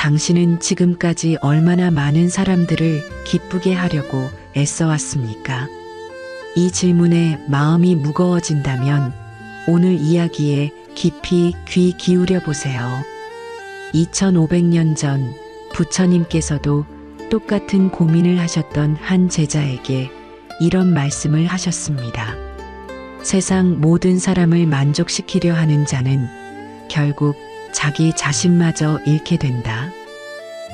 당신은 지금까지 얼마나 많은 사람들을 기쁘게 하려고 애써왔습니까? 이 질문에 마음이 무거워진다면 오늘 이야기에 깊이 귀 기울여 보세요. 2500년 전 부처님께서도 똑같은 고민을 하셨던 한 제자에게 이런 말씀을 하셨습니다. 세상 모든 사람을 만족시키려 하는 자는 결국 자기 자신마저 잃게 된다.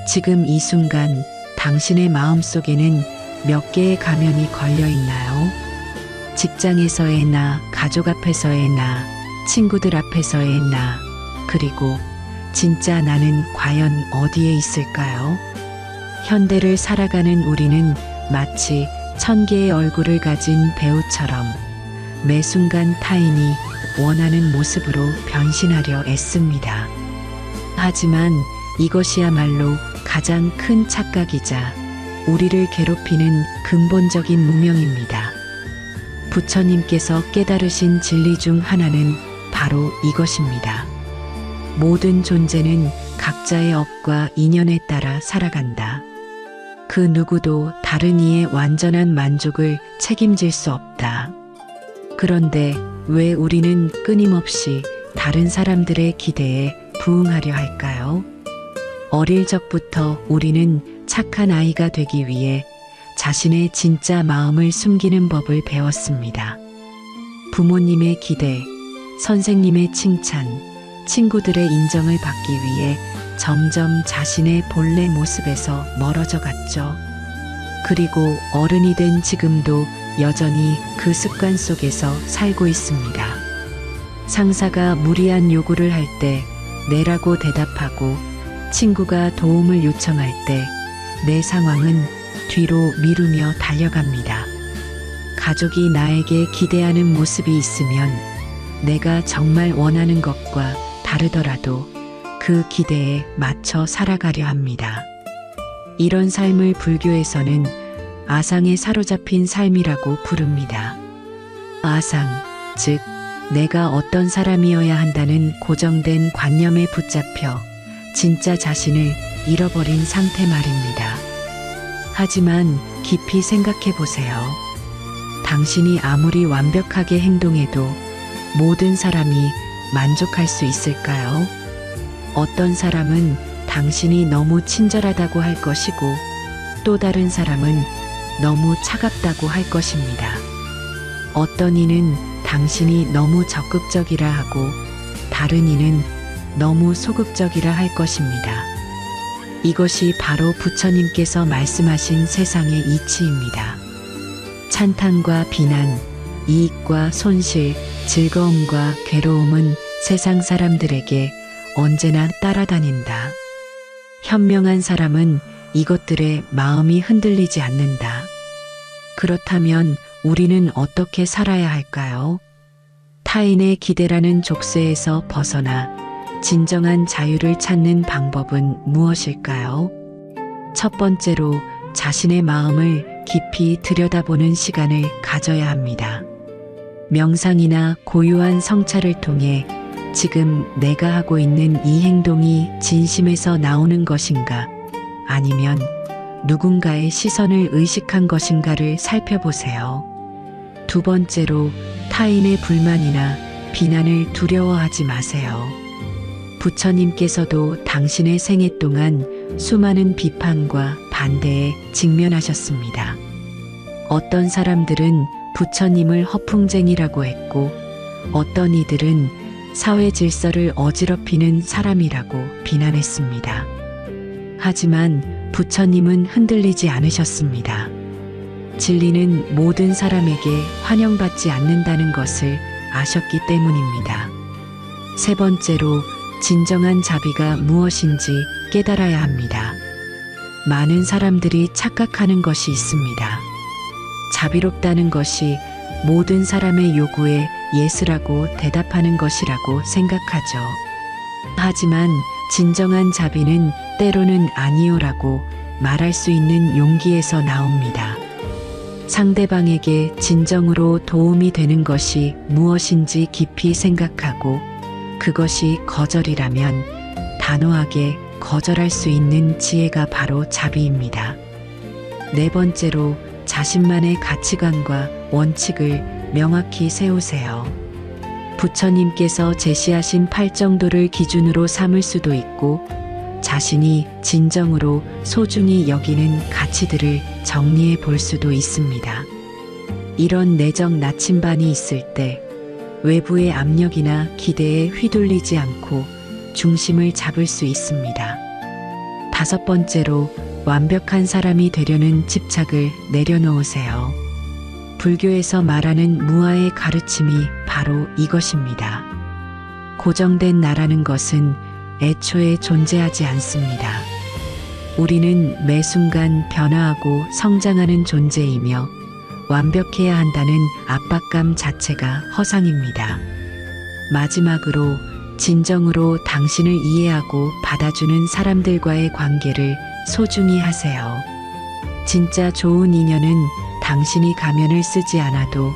지금 이 순간 당신의 마음속에는 몇 개의 가면이 걸려 있나요? 직장에서의 나, 가족 앞에서의 나, 친구들 앞에서의 나, 그리고 진짜 나는 과연 어디에 있을까요? 현대를 살아가는 우리는 마치 1000개의 얼굴을 가진 배우처럼 매 순간 타인이 원하는 모습으로 변신하려 애씁니다. 하지만 이것이야말로 가장 큰 착각이자 우리를 괴롭히는 근본적인 무명입니다. 부처님께서 깨달으신 진리 중 하나는 바로 이것입니다. 모든 존재는 각자의 업과 인연에 따라 살아간다. 그 누구도 다른 이의 완전한 만족을 책임질 수 없다. 그런데 왜 우리는 끊임없이 다른 사람들의 기대에 부응하려 할까요? 어릴 적부터 우리는 착한 아이가 되기 위해 자신의 진짜 마음을 숨기는 법을 배웠습니다. 부모님의 기대, 선생님의 칭찬, 친구들의 인정을 받기 위해 점점 자신의 본래 모습에서 멀어져 갔죠. 그리고 어른이 된 지금도 여전히 그 습관 속에서 살고 있습니다. 상사가 무리한 요구를 할 때 내라고 대답하고 친구가 도움을 요청할 때 내 상황은 뒤로 미루며 달려갑니다. 가족이 나에게 기대하는 모습이 있으면 내가 정말 원하는 것과 다르더라도 그 기대에 맞춰 살아가려 합니다. 이런 삶을 불교에서는 아상에 사로잡힌 삶이라고 부릅니다. 아상, 즉 내가 어떤 사람이어야 한다는 고정된 관념에 붙잡혀 진짜 자신을 잃어버린 상태 말입니다. 하지만 깊이 생각해 보세요. 당신이 아무리 완벽하게 행동해도 모든 사람이 만족할 수 있을까요? 어떤 사람은 당신이 너무 친절하다고 할 것이고 또 다른 사람은 너무 차갑다고 할 것입니다. 어떤 이는 당신이 너무 적극적이라 하고 다른 이는 너무 소극적이라 할 것입니다. 이것이 바로 부처님께서 말씀하신 세상의 이치입니다. 찬탄과 비난, 이익과 손실, 즐거움과 괴로움은 세상 사람들에게 언제나 따라다닌다. 현명한 사람은 이것들에 마음이 흔들리지 않는다. 그렇다면 우리는 어떻게 살아야 할까요? 타인의 기대라는 족쇄에서 벗어나 진정한 자유를 찾는 방법은 무엇일까요? 첫 번째로 자신의 마음을 깊이 들여다보는 시간을 가져야 합니다. 명상이나 고요한 성찰을 통해 지금 내가 하고 있는 이 행동이 진심에서 나오는 것인가 아니면 누군가의 시선을 의식한 것인가를 살펴보세요. 두 번째로 타인의 불만이나 비난을 두려워하지 마세요. 부처님께서도 당신의 생애 동안 수많은 비판과 반대에 직면하셨습니다. 어떤 사람들은 부처님을 허풍쟁이라고 했고 어떤 이들은 사회 질서를 어지럽히는 사람이라고 비난했습니다. 하지만 부처님은 흔들리지 않으셨습니다. 진리는 모든 사람에게 환영받지 않는다는 것을 아셨기 때문입니다. 세 번째로 진정한 자비가 무엇인지 깨달아야 합니다. 많은 사람들이 착각하는 것이 있습니다. 자비롭다는 것이 모든 사람의 요구에 예스라고 대답하는 것이라고 생각하죠. 하지만 진정한 자비는 때로는 아니요라고 말할 수 있는 용기에서 나옵니다. 상대방에게 진정으로 도움이 되는 것이 무엇인지 깊이 생각하고 그것이 거절이라면 단호하게 거절할 수 있는 지혜가 바로 자비입니다. 네 번째로 자신만의 가치관과 원칙을 명확히 세우세요. 부처님께서 제시하신 8정도를 기준으로 삼을 수도 있고 자신이 진정으로 소중히 여기는 가치들을 정리해 볼 수도 있습니다. 이런 내적 나침반이 있을 때 외부의 압력이나 기대에 휘둘리지 않고 중심을 잡을 수 있습니다. 다섯 번째로 완벽한 사람이 되려는 집착을 내려놓으세요. 불교에서 말하는 무아의 가르침이 바로 이것입니다. 고정된 나라는 것은 애초에 존재하지 않습니다. 우리는 매 순간 변화하고 성장하는 존재이며 완벽해야 한다는 압박감 자체가 허상입니다. 마지막으로 진정으로 당신을 이해하고 받아주는 사람들과의 관계를 소중히 하세요. 진짜 좋은 인연은 당신이 가면을 쓰지 않아도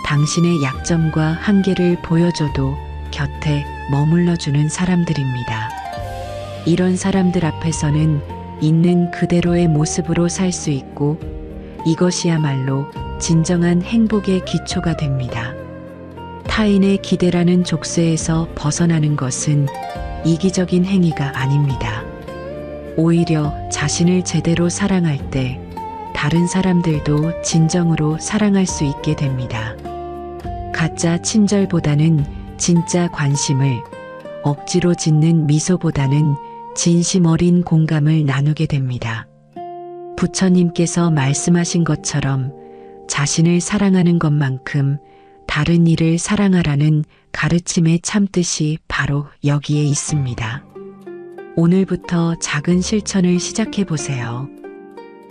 당신의 약점과 한계를 보여줘도 곁에 머물러주는 사람들입니다. 이런 사람들 앞에서는 있는 그대로의 모습으로 살 수 있고 이것이야말로 진정한 행복의 기초가 됩니다. 타인의 기대라는 족쇄에서 벗어나는 것은 이기적인 행위가 아닙니다. 오히려 자신을 제대로 사랑할 때 다른 사람들도 진정으로 사랑할 수 있게 됩니다. 가짜 친절보다는 진짜 관심을, 억지로 짓는 미소보다는 진심 어린 공감을 나누게 됩니다. 부처님께서 말씀하신 것처럼 자신을 사랑하는 것만큼 다른 이를 사랑하라는 가르침의 참뜻이 바로 여기에 있습니다. 오늘부터 작은 실천을 시작해 보세요.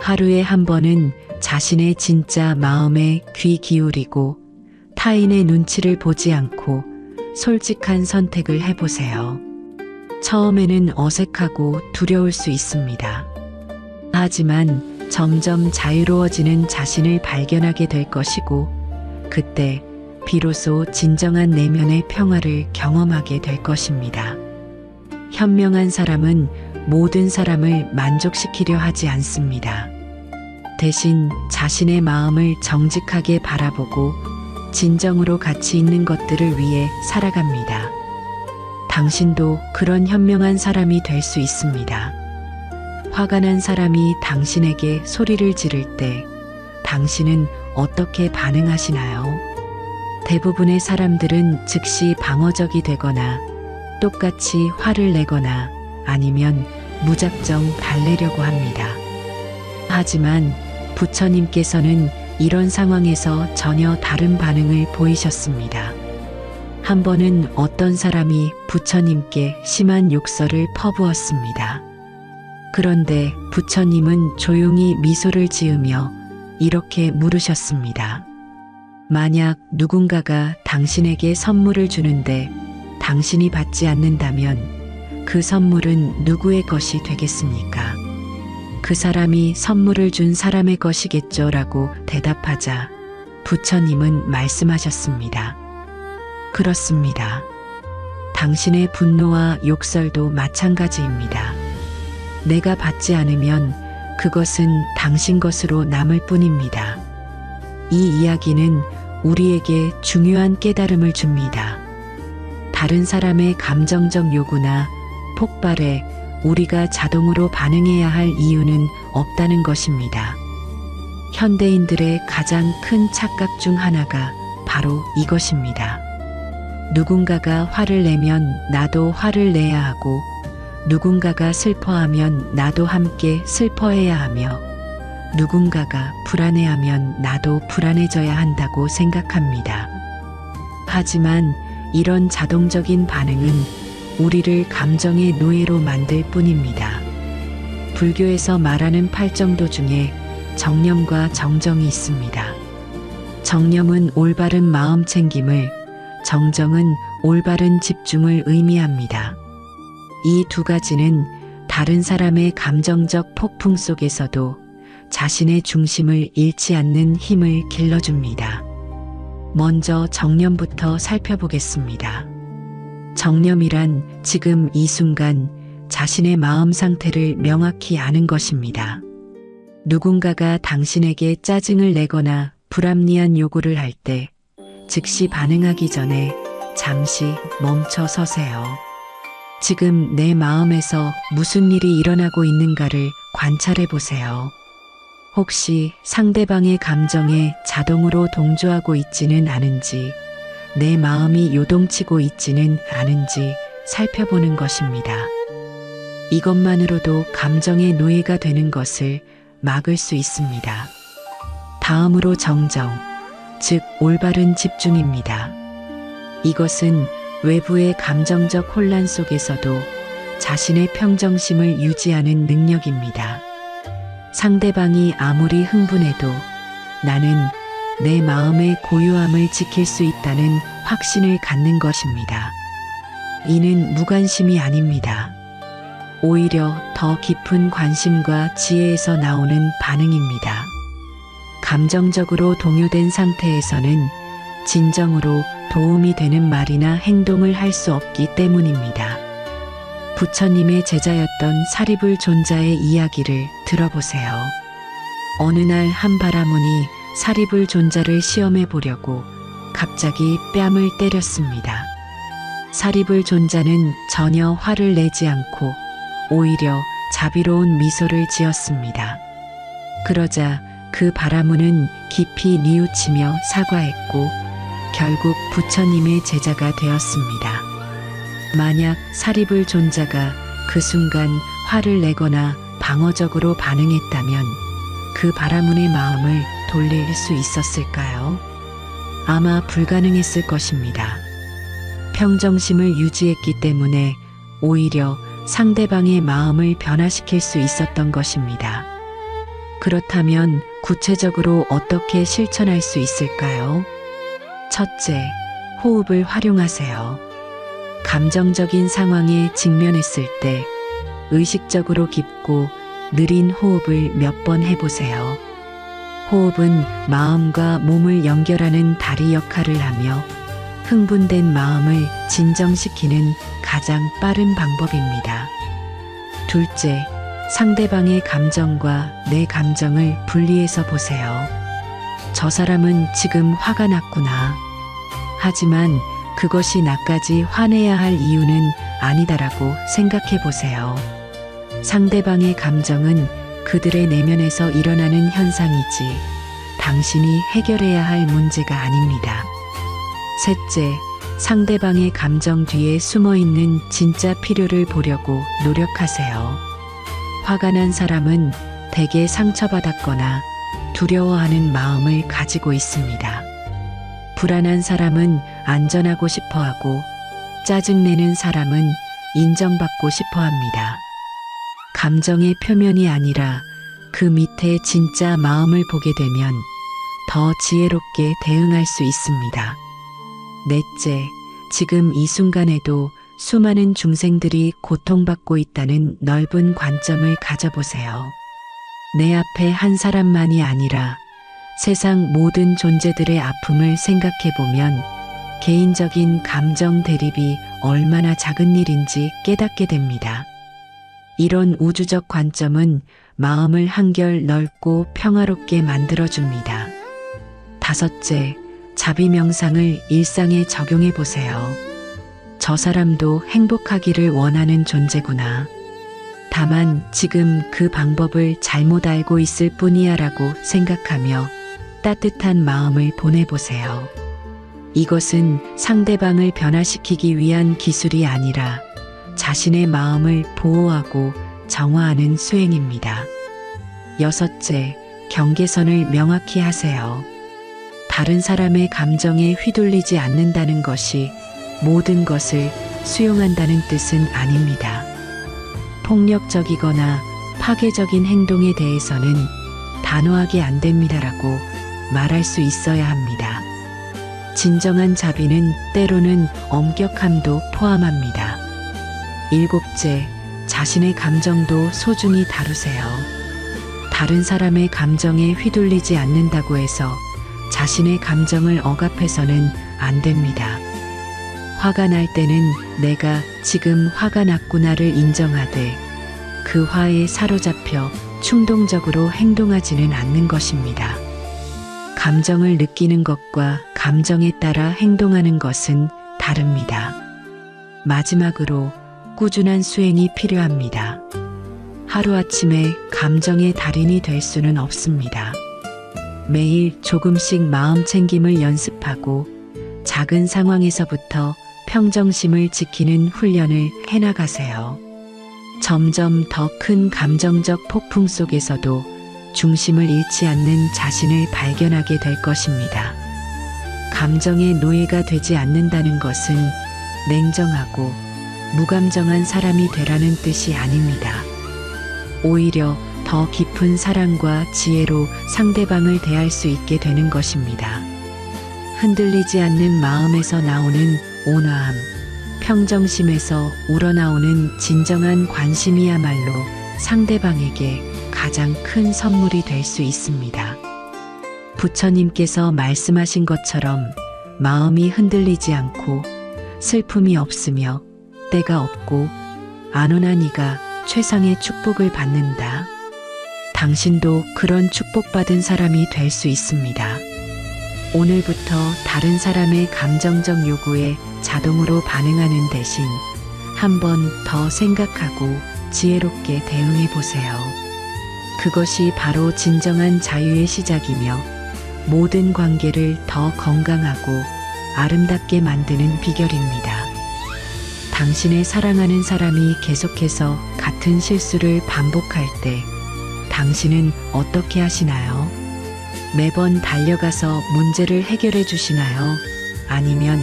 하루에 한 번은 자신의 진짜 마음에 귀 기울이고 타인의 눈치를 보지 않고 솔직한 선택을 해보세요. 처음에는 어색하고 두려울 수 있습니다. 하지만 점점 자유로워지는 자신을 발견하게 될 것이고 그때 비로소 진정한 내면의 평화를 경험하게 될 것입니다. 현명한 사람은 모든 사람을 만족시키려 하지 않습니다. 대신 자신의 마음을 정직하게 바라보고 진정으로 가치 있는 것들을 위해 살아갑니다. 당신도 그런 현명한 사람이 될 수 있습니다. 화가 난 사람이 당신에게 소리를 지를 때 당신은 어떻게 반응하시나요? 대부분의 사람들은 즉시 방어적이 되거나 똑같이 화를 내거나 아니면 무작정 달래려고 합니다. 하지만 부처님께서는 이런 상황에서 전혀 다른 반응을 보이셨습니다. 한 번은 어떤 사람이 부처님께 심한 욕설을 퍼부었습니다. 그런데 부처님은 조용히 미소를 지으며 이렇게 물으셨습니다. 만약 누군가가 당신에게 선물을 주는데 당신이 받지 않는다면 그 선물은 누구의 것이 되겠습니까? 그 사람이 선물을 준 사람의 것이겠죠 라고 대답하자 부처님은 말씀하셨습니다. 그렇습니다. 당신의 분노와 욕설도 마찬가지입니다. 내가 받지 않으면 그것은 당신 것으로 남을 뿐입니다. 이 이야기는 우리에게 중요한 깨달음을 줍니다. 다른 사람의 감정적 요구나 폭발에 우리가 자동으로 반응해야 할 이유는 없다는 것입니다. 현대인들의 가장 큰 착각 중 하나가 바로 이것입니다. 누군가가 화를 내면 나도 화를 내야 하고 누군가가 슬퍼하면 나도 함께 슬퍼해야 하며 누군가가 불안해하면 나도 불안해져야 한다고 생각합니다. 하지만 이런 자동적인 반응은 우리를 감정의 노예로 만들 뿐입니다. 불교에서 말하는 8정도 중에 정념과 정정이 있습니다. 정념은 올바른 마음 챙김을, 정정은 올바른 집중을 의미합니다. 이 두 가지는 다른 사람의 감정적 폭풍 속에서도 자신의 중심을 잃지 않는 힘을 길러줍니다. 먼저 정념부터 살펴보겠습니다. 정념이란 지금 이 순간 자신의 마음 상태를 명확히 아는 것입니다. 누군가가 당신에게 짜증을 내거나 불합리한 요구를 할 때 즉시 반응하기 전에 잠시 멈춰 서세요. 지금 내 마음에서 무슨 일이 일어나고 있는가를 관찰해 보세요. 혹시 상대방의 감정에 자동으로 동조하고 있지는 않은지, 내 마음이 요동치고 있지는 않은지 살펴보는 것입니다. 이것만으로도 감정의 노예가 되는 것을 막을 수 있습니다. 다음으로 정정, 즉 올바른 집중입니다. 이것은 외부의 감정적 혼란 속에서도 자신의 평정심을 유지하는 능력입니다. 상대방이 아무리 흥분해도 나는 내 마음의 고요함을 지킬 수 있다는 확신을 갖는 것입니다. 이는 무관심이 아닙니다. 오히려 더 깊은 관심과 지혜에서 나오는 반응입니다. 감정적으로 동요된 상태에서는 진정으로 도움이 되는 말이나 행동을 할 수 없기 때문입니다. 부처님의 제자였던 사리불 존자의 이야기를 들어보세요. 어느 날 한 바라문이 사리불 존자를 시험해 보려고 갑자기 뺨을 때렸습니다. 사리불 존자는 전혀 화를 내지 않고 오히려 자비로운 미소를 지었습니다. 그러자 그 바라문은 깊이 뉘우치며 사과했고 결국 부처님의 제자가 되었습니다. 만약 사리불 존자가 그 순간 화를 내거나 방어적으로 반응했다면 그 바라문의 마음을 돌릴 수 있었을까요? 아마 불가능했을 것입니다. 평정심을 유지했기 때문에 오히려 상대방의 마음을 변화시킬 수 있었던 것입니다. 그렇다면 구체적으로 어떻게 실천할 수 있을까요? 첫째, 호흡을 활용하세요. 감정적인 상황에 직면했을 때 의식적으로 깊고 느린 호흡을 몇 번 해보세요. 호흡은 마음과 몸을 연결하는 다리 역할을 하며 흥분된 마음을 진정시키는 가장 빠른 방법입니다. 둘째, 상대방의 감정과 내 감정을 분리해서 보세요. 저 사람은 지금 화가 났구나. 하지만 그것이 나까지 화내야 할 이유는 아니다라고 생각해 보세요. 상대방의 감정은 그들의 내면에서 일어나는 현상이지 당신이 해결해야 할 문제가 아닙니다. 셋째, 상대방의 감정 뒤에 숨어 있는 진짜 필요를 보려고 노력하세요. 화가 난 사람은 대개 상처받았거나 두려워하는 마음을 가지고 있습니다. 불안한 사람은 안전하고 싶어 하고 짜증내는 사람은 인정받고 싶어 합니다. 감정의 표면이 아니라 그 밑에 진짜 마음을 보게 되면 더 지혜롭게 대응할 수 있습니다. 넷째, 지금 이 순간에도 수많은 중생들이 고통받고 있다는 넓은 관점을 가져보세요. 내 앞에 한 사람만이 아니라 세상 모든 존재들의 아픔을 생각해보면 개인적인 감정 대립이 얼마나 작은 일인지 깨닫게 됩니다. 이런 우주적 관점은 마음을 한결 넓고 평화롭게 만들어줍니다. 다섯째, 자비 명상을 일상에 적용해 보세요. 저 사람도 행복하기를 원하는 존재구나. 다만 지금 그 방법을 잘못 알고 있을 뿐이야 라고 생각하며 따뜻한 마음을 보내보세요. 이것은 상대방을 변화시키기 위한 기술이 아니라 자신의 마음을 보호하고 정화하는 수행입니다. 여섯째, 경계선을 명확히 하세요. 다른 사람의 감정에 휘둘리지 않는다는 것이 모든 것을 수용한다는 뜻은 아닙니다. 폭력적이거나 파괴적인 행동에 대해서는 단호하게 안 됩니다라고 말할 수 있어야 합니다. 진정한 자비는 때로는 엄격함도 포함합니다. 일곱째, 자신의 감정도 소중히 다루세요. 다른 사람의 감정에 휘둘리지 않는다고 해서 자신의 감정을 억압해서는 안 됩니다. 화가 날 때는 내가 지금 화가 났구나를 인정하되 그 화에 사로잡혀 충동적으로 행동하지는 않는 것입니다. 감정을 느끼는 것과 감정에 따라 행동하는 것은 다릅니다. 마지막으로 꾸준한 수행이 필요합니다. 하루아침에 감정의 달인이 될 수는 없습니다. 매일 조금씩 마음 챙김을 연습하고 작은 상황에서부터 평정심을 지키는 훈련을 해나가세요. 점점 더 큰 감정적 폭풍 속에서도 중심을 잃지 않는 자신을 발견하게 될 것입니다. 감정의 노예가 되지 않는다는 것은 냉정하고 무감정한 사람이 되라는 뜻이 아닙니다. 오히려 더 깊은 사랑과 지혜로 상대방을 대할 수 있게 되는 것입니다. 흔들리지 않는 마음에서 나오는 온화함, 평정심에서 우러나오는 진정한 관심이야말로 상대방에게 가장 큰 선물이 될 수 있습니다. 부처님께서 말씀하신 것처럼 마음이 흔들리지 않고 슬픔이 없으며 때가 없고 안온한 이가 최상의 축복을 받는다. 당신도 그런 축복받은 사람이 될 수 있습니다. 오늘부터 다른 사람의 감정적 요구에 자동으로 반응하는 대신 한 번 더 생각하고 지혜롭게 대응해 보세요. 그것이 바로 진정한 자유의 시작이며 모든 관계를 더 건강하고 아름답게 만드는 비결입니다. 당신의 사랑하는 사람이 계속해서 같은 실수를 반복할 때 당신은 어떻게 하시나요? 매번 달려가서 문제를 해결해 주시나요? 아니면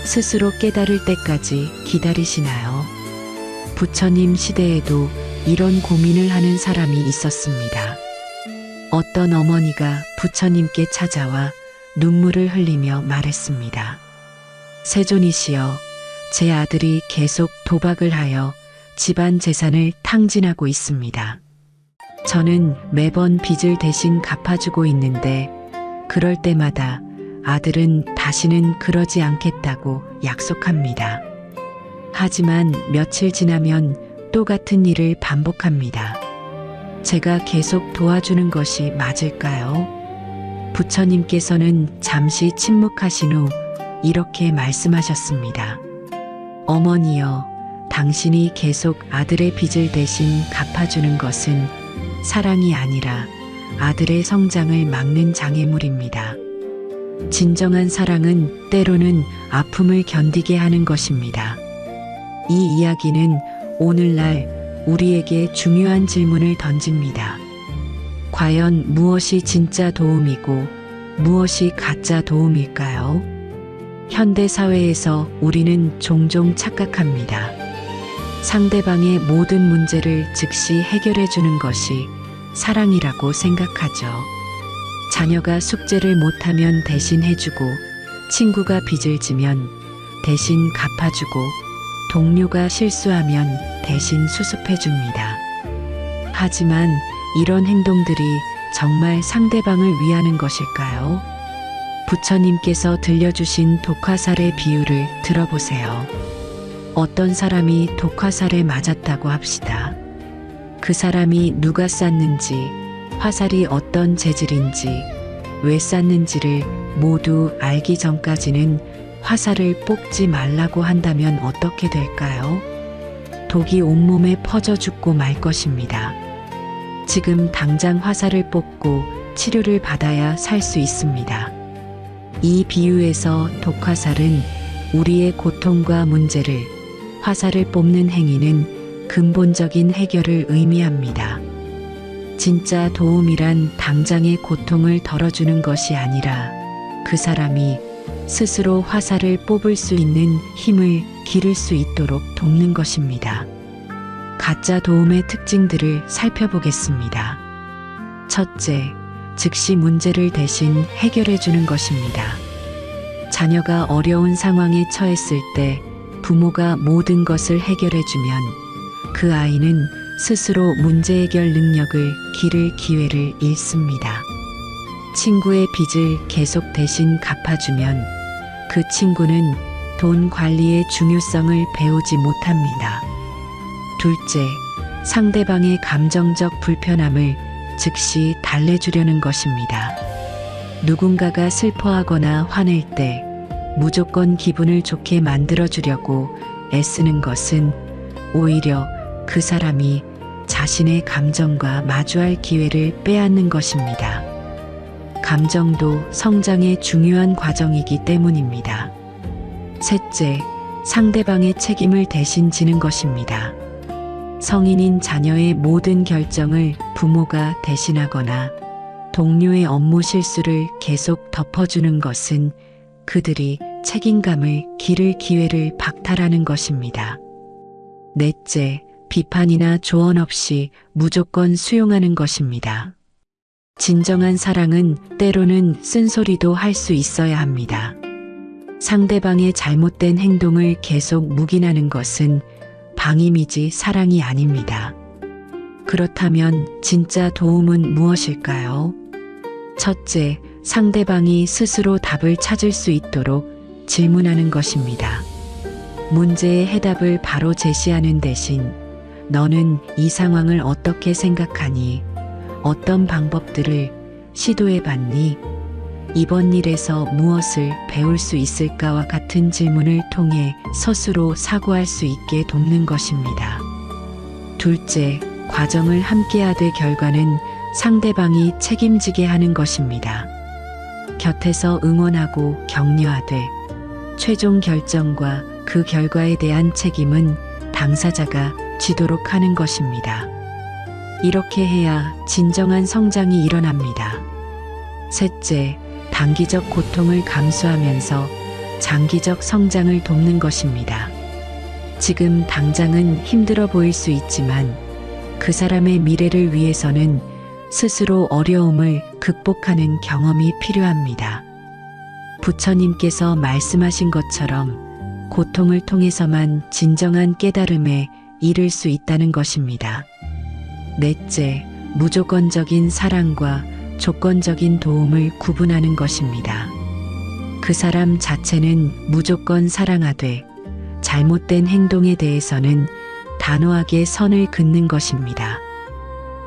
스스로 깨달을 때까지 기다리시나요? 부처님 시대에도 이런 고민을 하는 사람이 있었습니다. 어떤 어머니가 부처님께 찾아와 눈물을 흘리며 말했습니다. 세존이시여, 제 아들이 계속 도박을 하여 집안 재산을 탕진하고 있습니다. 저는 매번 빚을 대신 갚아주고 있는데 그럴 때마다 아들은 다시는 그러지 않겠다고 약속합니다. 하지만 며칠 지나면 또 같은 일을 반복합니다. 제가 계속 도와주는 것이 맞을까요? 부처님께서는 잠시 침묵하신 후 이렇게 말씀하셨습니다. 어머니여, 당신이 계속 아들의 빚을 대신 갚아주는 것은 사랑이 아니라 아들의 성장을 막는 장애물입니다. 진정한 사랑은 때로는 아픔을 견디게 하는 것입니다. 이 이야기는 오늘날 우리에게 중요한 질문을 던집니다. 과연 무엇이 진짜 도움이고 무엇이 가짜 도움일까요? 현대 사회에서 우리는 종종 착각합니다. 상대방의 모든 문제를 즉시 해결해 주는 것이 사랑이라고 생각하죠. 자녀가 숙제를 못하면 대신 해주고, 친구가 빚을 지면 대신 갚아주고, 동료가 실수하면 대신 수습해 줍니다. 하지만 이런 행동들이 정말 상대방을 위하는 것일까요? 부처님께서 들려주신 독화살의 비유를 들어보세요. 어떤 사람이 독화살에 맞았다고 합시다. 그 사람이 누가 쐈는지, 화살이 어떤 재질인지, 왜 쐈는지를 모두 알기 전까지는 화살을 뽑지 말라고 한다면 어떻게 될까요? 독이 온몸에 퍼져 죽고 말 것입니다. 지금 당장 화살을 뽑고 치료를 받아야 살 수 있습니다. 이 비유에서 독화살은 우리의 고통과 문제를, 화살을 뽑는 행위는 근본적인 해결을 의미합니다. 진짜 도움이란 당장의 고통을 덜어주는 것이 아니라 그 사람이 스스로 화살을 뽑을 수 있는 힘을 기를 수 있도록 돕는 것입니다. 가짜 도움의 특징들을 살펴보겠습니다. 첫째, 즉시 문제를 대신 해결해 주는 것입니다. 자녀가 어려운 상황에 처했을 때 부모가 모든 것을 해결해 주면 그 아이는 스스로 문제 해결 능력을 기를 기회를 잃습니다. 친구의 빚을 계속 대신 갚아주면 그 친구는 돈 관리의 중요성을 배우지 못합니다. 둘째, 상대방의 감정적 불편함을 즉시 달래주려는 것입니다. 누군가가 슬퍼하거나 화낼 때 무조건 기분을 좋게 만들어주려고 애쓰는 것은 오히려 그 사람이 자신의 감정과 마주할 기회를 빼앗는 것입니다. 감정도 성장의 중요한 과정이기 때문입니다. 셋째, 상대방의 책임을 대신 지는 것입니다. 성인인 자녀의 모든 결정을 부모가 대신하거나 동료의 업무 실수를 계속 덮어주는 것은 그들이 책임감을 기를 기회를 박탈하는 것입니다. 넷째, 비판이나 조언 없이 무조건 수용하는 것입니다. 진정한 사랑은 때로는 쓴소리도 할 수 있어야 합니다. 상대방의 잘못된 행동을 계속 묵인하는 것은 방임이지 사랑이 아닙니다. 그렇다면 진짜 도움은 무엇일까요? 첫째, 상대방이 스스로 답을 찾을 수 있도록 질문하는 것입니다. 문제의 해답을 바로 제시하는 대신 너는 이 상황을 어떻게 생각하니? 어떤 방법들을 시도해 봤니? 이번 일에서 무엇을 배울 수 있을까와 같은 질문을 통해 스스로 사고할 수 있게 돕는 것입니다. 둘째, 과정을 함께하되 결과는 상대방이 책임지게 하는 것입니다. 곁에서 응원하고 격려하되 최종 결정과 그 결과에 대한 책임은 당사자가 지도록 하는 것입니다. 이렇게 해야 진정한 성장이 일어납니다. 셋째, 단기적 고통을 감수하면서 장기적 성장을 돕는 것입니다. 지금 당장은 힘들어 보일 수 있지만 그 사람의 미래를 위해서는 스스로 어려움을 극복하는 경험이 필요합니다. 부처님께서 말씀하신 것처럼 고통을 통해서만 진정한 깨달음에 이를 수 있다는 것입니다. 넷째, 무조건적인 사랑과 조건적인 도움을 구분하는 것입니다. 그 사람 자체는 무조건 사랑하되 잘못된 행동에 대해서는 단호하게 선을 긋는 것입니다.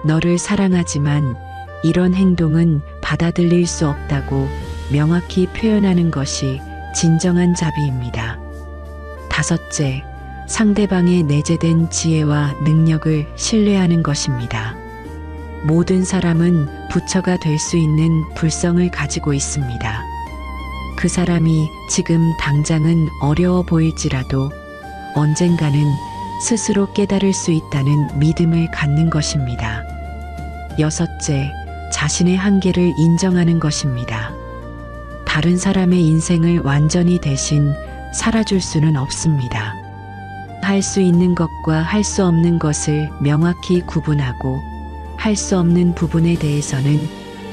너를 사랑하지만 이런 행동은 받아들일 수 없다고 명확히 표현하는 것이 진정한 자비입니다. 다섯째, 상대방의 내재된 지혜와 능력을 신뢰하는 것입니다. 모든 사람은 부처가 될 수 있는 불성을 가지고 있습니다. 그 사람이 지금 당장은 어려워 보일지라도 언젠가는 스스로 깨달을 수 있다는 믿음을 갖는 것입니다. 여섯째, 자신의 한계를 인정하는 것입니다. 다른 사람의 인생을 완전히 대신 살아줄 수는 없습니다. 할 수 있는 것과 할 수 없는 것을 명확히 구분하고 할 수 없는 부분에 대해서는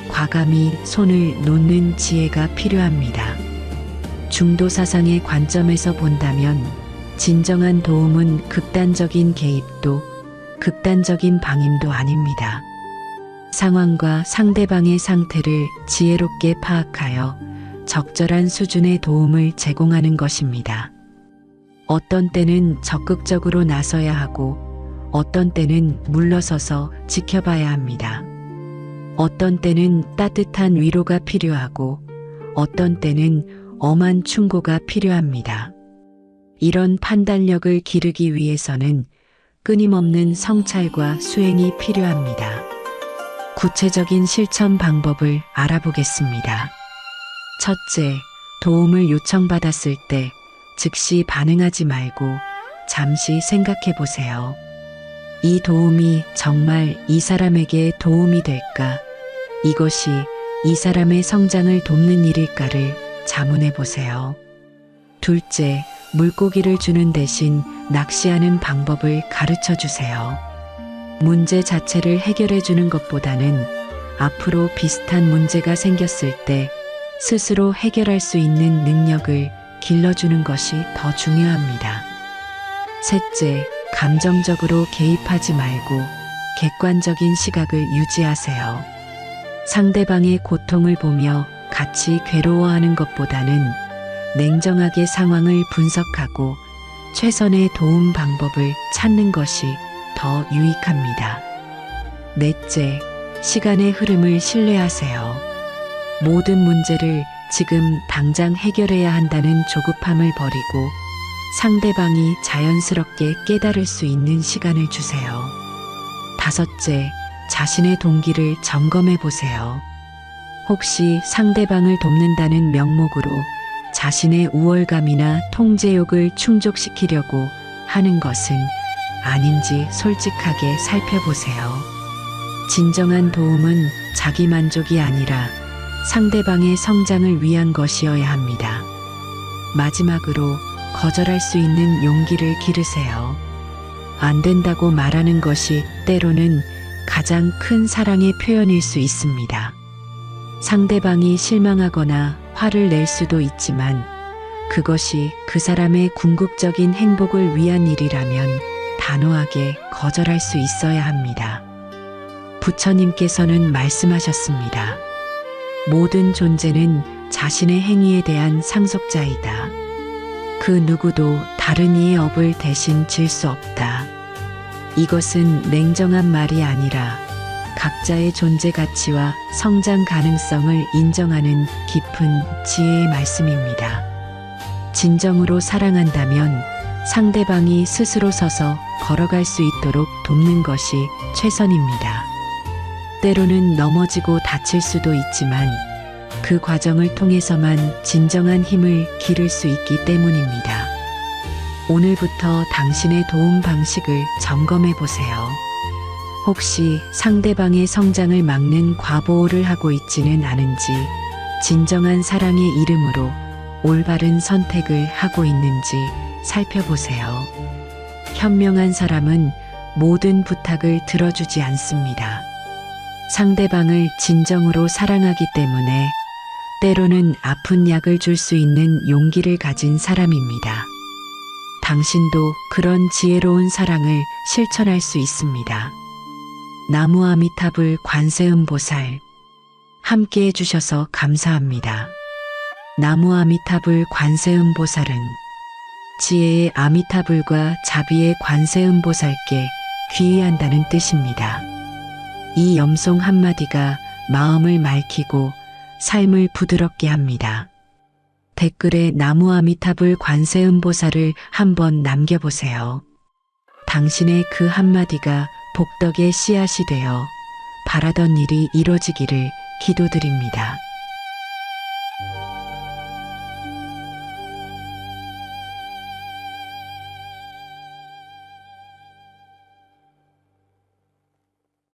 과감히 손을 놓는 지혜가 필요합니다. 중도 사상의 관점에서 본다면 진정한 도움은 극단적인 개입도 극단적인 방임도 아닙니다. 상황과 상대방의 상태를 지혜롭게 파악하여 적절한 수준의 도움을 제공하는 것입니다. 어떤 때는 적극적으로 나서야 하고 어떤 때는 물러서서 지켜봐야 합니다. 어떤 때는 따뜻한 위로가 필요하고 어떤 때는 엄한 충고가 필요합니다. 이런 판단력을 기르기 위해서는 끊임없는 성찰과 수행이 필요합니다. 구체적인 실천 방법을 알아보겠습니다. 첫째, 도움을 요청받았을 때 즉시 반응하지 말고 잠시 생각해 보세요. 이 도움이 정말 이 사람에게 도움이 될까? 이것이 이 사람의 성장을 돕는 일일까를 자문해 보세요. 둘째, 물고기를 주는 대신 낚시하는 방법을 가르쳐 주세요. 문제 자체를 해결해 주는 것보다는 앞으로 비슷한 문제가 생겼을 때 스스로 해결할 수 있는 능력을 길러주는 것이 더 중요합니다. 셋째, 감정적으로 개입하지 말고 객관적인 시각을 유지하세요. 상대방의 고통을 보며 같이 괴로워하는 것보다는 냉정하게 상황을 분석하고 최선의 도움 방법을 찾는 것이 더 유익합니다. 넷째, 시간의 흐름을 신뢰하세요. 모든 문제를 지금 당장 해결해야 한다는 조급함을 버리고 상대방이 자연스럽게 깨달을 수 있는 시간을 주세요. 다섯째, 자신의 동기를 점검해 보세요. 혹시 상대방을 돕는다는 명목으로 자신의 우월감이나 통제욕을 충족시키려고 하는 것은 아닌지 솔직하게 살펴보세요. 진정한 도움은 자기 만족이 아니라 상대방의 성장을 위한 것이어야 합니다. 마지막으로 거절할 수 있는 용기를 기르세요. 안 된다고 말하는 것이 때로는 가장 큰 사랑의 표현일 수 있습니다. 상대방이 실망하거나 화를 낼 수도 있지만 그것이 그 사람의 궁극적인 행복을 위한 일이라면 단호하게 거절할 수 있어야 합니다. 부처님께서는 말씀하셨습니다. 모든 존재는 자신의 행위에 대한 상속자이다. 그 누구도 다른 이의 업을 대신 질 수 없다. 이것은 냉정한 말이 아니라 각자의 존재 가치와 성장 가능성을 인정하는 깊은 지혜의 말씀입니다. 진정으로 사랑한다면 상대방이 스스로 서서 걸어갈 수 있도록 돕는 것이 최선입니다. 때로는 넘어지고 다칠 수도 있지만 그 과정을 통해서만 진정한 힘을 기를 수 있기 때문입니다. 오늘부터 당신의 도움 방식을 점검해 보세요. 혹시 상대방의 성장을 막는 과보호를 하고 있지는 않은지, 진정한 사랑의 이름으로 올바른 선택을 하고 있는지 살펴보세요. 현명한 사람은 모든 부탁을 들어주지 않습니다. 상대방을 진정으로 사랑하기 때문에 때로는 아픈 약을 줄 수 있는 용기를 가진 사람입니다. 당신도 그런 지혜로운 사랑을 실천할 수 있습니다. 나무 아미타불 관세음보살, 함께 해주셔서 감사합니다. 나무 아미타불 관세음보살은 지혜의 아미타불과 자비의 관세음보살께 귀의한다는 뜻입니다. 이 염송 한마디가 마음을 맑히고 삶을 부드럽게 합니다. 댓글에 나무 아미타불 관세음보살을 한번 남겨보세요. 당신의 그 한마디가 복덕의 씨앗이 되어 바라던 일이 이루어지기를 기도드립니다.